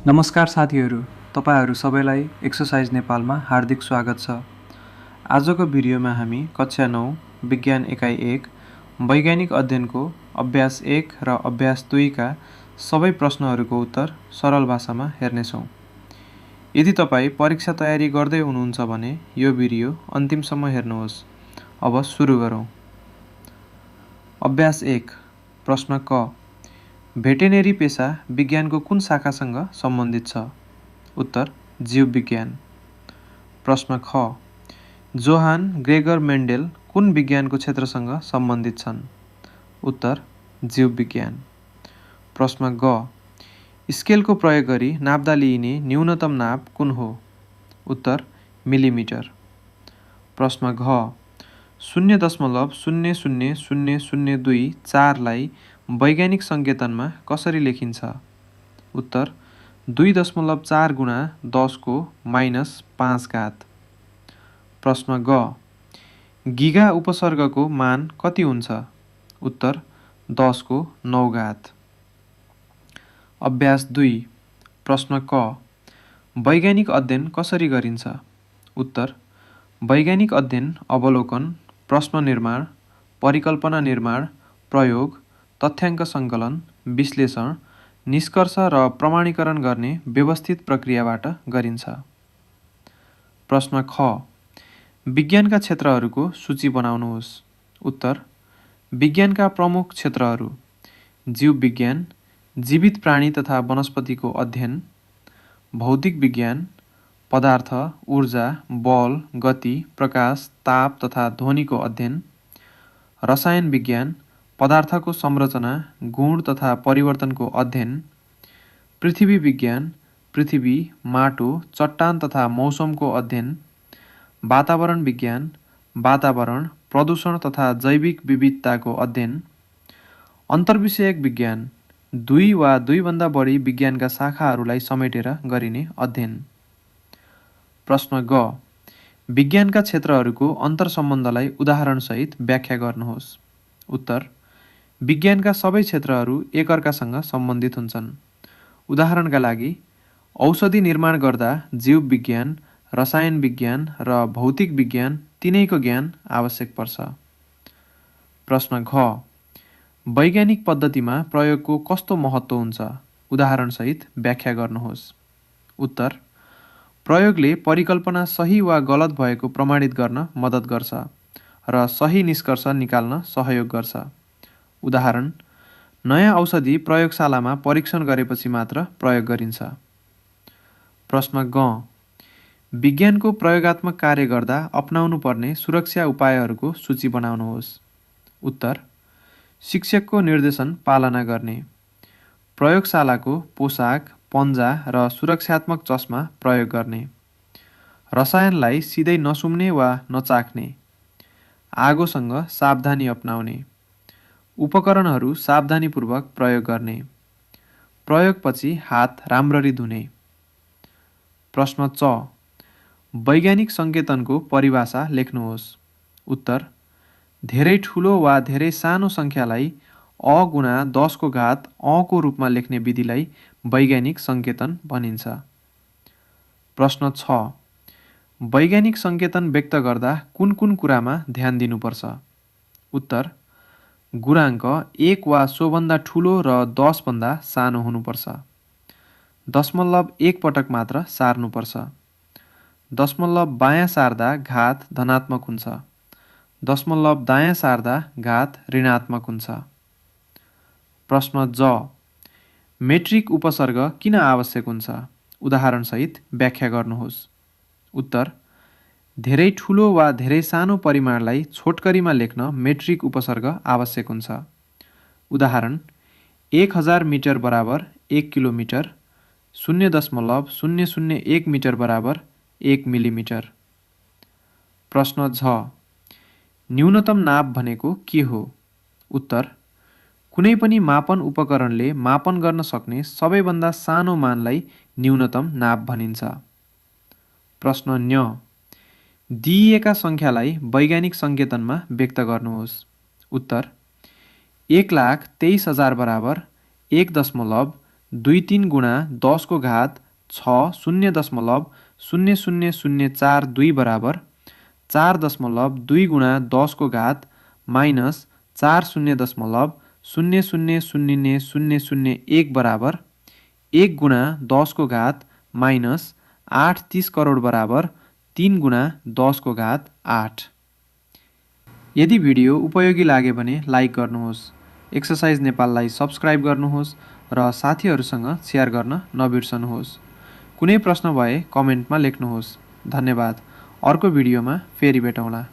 नमस्कार साथीहरू, तपाईहरू सबैलाई एक्सर्साइज नेपालमा हार्दिक स्वागत छ। आजको भिडियोमा हामी कक्षा 9 विज्ञान एकाइ 1 वैज्ञानिक अध्ययनको अभ्यास 1 र अभ्यास 2 का सबै प्रश्नहरूको उत्तर सरल भाषामा हेर्नेछौँ। यदि तपाईँ परीक्षा तयारी गर्दै हुनुहुन्छ भने यो भिडियो अन्तिमसम्म हेर्नुहोस्। अब सुरु गरौँ। अभ्यास 1 प्रश्न क भेटेनेरी पेशा विज्ञानको कुन शाखासँग सम्बन्धित छ? उत्तर जीव विज्ञान। प्रश्न ख जोहान ग्रेगर मेन्डेल कुन विज्ञानको क्षेत्रसँग सम्बन्धित छन्? उत्तर जीव विज्ञान। प्रश्न ग स्केलको प्रयोग गरी नाप्दा लिइने न्यूनतम नाप कुन हो? उत्तर मिलिमिटर। प्रश्न घ 0.000002 लाई वैज्ञानिक सङ्केतनमा कसरी लेखिन्छ? उत्तर 2.4 गुणा 10 को -5 प्रश्न ग गिगा उपसर्गको मान कति हुन्छ? उत्तर 10 को 9 अभ्यास 2 प्रश्न क वैज्ञानिक अध्ययन कसरी गरिन्छ? उत्तर वैज्ञानिक अध्ययन अवलोकन, प्रश्न निर्माण, परिकल्पना निर्माण, प्रयोग, तथ्याङ्क सङ्कलन, विश्लेषण, निष्कर्ष र प्रमाणीकरण गर्ने व्यवस्थित प्रक्रियाबाट गरिन्छ। प्रश्न ख विज्ञानका क्षेत्रहरूको सूची बनाउनुहोस्। उत्तर विज्ञानका प्रमुख क्षेत्रहरू जीव विज्ञान, जीवित प्राणी तथा वनस्पतिको अध्ययन, भौतिक विज्ञान, पदार्थ, ऊर्जा, बल, गति, प्रकाश, ताप तथा ध्वनिको अध्ययन, रसायन विज्ञान, पदार्थको संरचना, गुण तथा परिवर्तनको अध्ययन, पृथ्वी विज्ञान, पृथ्वी, माटो, चट्टान तथा मौसमको अध्ययन, वातावरण विज्ञान, वातावरण, प्रदूषण तथा जैविक विविधताको अध्ययन, अन्तर्विषयक विज्ञान, 2 वा 2 भन्दा बढी विज्ञानका शाखाहरूलाई समेटेर गरिने अध्ययन। प्रश्न ग विज्ञानका क्षेत्रहरूको अन्तर्सम्बन्धलाई उदाहरणसहित व्याख्या गर्नुहोस्। उत्तर विज्ञानका सबै क्षेत्रहरू एकअर्कासँग सम्बन्धित हुन्छन्। उदाहरणका लागि औषधि निर्माण गर्दा जीव विज्ञान, रसायन विज्ञान र भौतिक विज्ञान तिनैको ज्ञान आवश्यक पर्छ। प्रश्न घ वैज्ञानिक पद्धतिमा प्रयोगको कस्तो महत्त्व हुन्छ? उदाहरणसहित व्याख्या गर्नुहोस्। उत्तर प्रयोगले परिकल्पना सही वा गलत भएको प्रमाणित गर्न मद्दत गर्छ र सही निष्कर्ष निकाल्न सहयोग गर्छ। उदाहरण नयाँ औषधि प्रयोगशालामा परीक्षण गरेपछि मात्र प्रयोग गरिन्छ। प्रश्न ग विज्ञानको प्रयोगात्मक कार्य गर्दा अपनाउनु पर्ने सुरक्षा उपायहरूको सूची बनाउनुहोस्। उत्तर शिक्षकको निर्देशन पालना गर्ने, प्रयोगशालाको पोसाक, पन्जा र सुरक्षात्मक चस्मा प्रयोग गर्ने, रसायनलाई सिधै नसुम्ने वा नचाख्ने, आगोसँग सावधानी अपनाउने, उपकरणहरू सावधानीपूर्वक प्रयोग गर्ने, प्रयोगपछि हात राम्ररी धुने। प्रश्न च वैज्ञानिक सङ्केतनको परिभाषा लेख्नुहोस्। उत्तर धेरै ठुलो वा धेरै सानो सङ्ख्यालाई अ गुणा 10 को घात को रूपमा लेख्ने विधिलाई वैज्ञानिक सङ्केतन भनिन्छ। प्रश्न छ वैज्ञानिक सङ्केतन व्यक्त गर्दा कुन कुन कुरामा ध्यान दिनुपर्छ? उत्तर गुणाङ्क 1 वा सोभन्दा ठुलो र 10 भन्दा सानो हुनुपर्छ। दशमलव 1 पटक मात्र सार्नुपर्छ। दशमलव बायाँ सार्दा घात धनात्मक हुन्छ। दशमलव दायाँ सार्दा घात ऋणात्मक हुन्छ। प्रश्न ज मेट्रिक उपसर्ग किन आवश्यक हुन्छ? उदाहरणसहित व्याख्या गर्नुहोस्। उत्तर धेरै ठुलो वा धेरै सानो परिमाणलाई छोटकरीमा लेख्न मेट्रिक उपसर्ग आवश्यक हुन्छ। उदाहरण 1000 मिटर बराबर 1 किलोमिटर, 0.001 मिटर बराबर 1 मिलिमिटर। प्रश्न झ न्यूनतम नाप भनेको के हो? उत्तर कुनै पनि मापन उपकरणले मापन गर्न सक्ने सबैभन्दा सानो मानलाई न्यूनतम नाप भनिन्छ। प्रश्न न्य दिइएका सङ्ख्यालाई वैज्ञानिक सङ्केतनमा व्यक्त गर्नुहोस्। उत्तर 1,23,000 बराबर 1.0 23 गुणा 10 को घात 6.000042 बराबर 4.2 गुणा 10 को घात माइनस 4.00000001 बराबर 1 गुणा 10 को घात माइनस 8 करोड बराबर 3 गुणा 10 को घात 8। यदि भिडियो उपयोगी लाग्यो भने लाइक गर्नुहोस्, एक्सर्साइज नेपाललाई सब्स्क्राइब गर्नुहोस् र साथीहरूसँग सेयर गर्न नबिर्सनुहोस्। कुनै प्रश्न भए कमेन्टमा लेख्नुहोस्। धन्यवाद। अर्को भिडियोमा फेरि भेटौँला।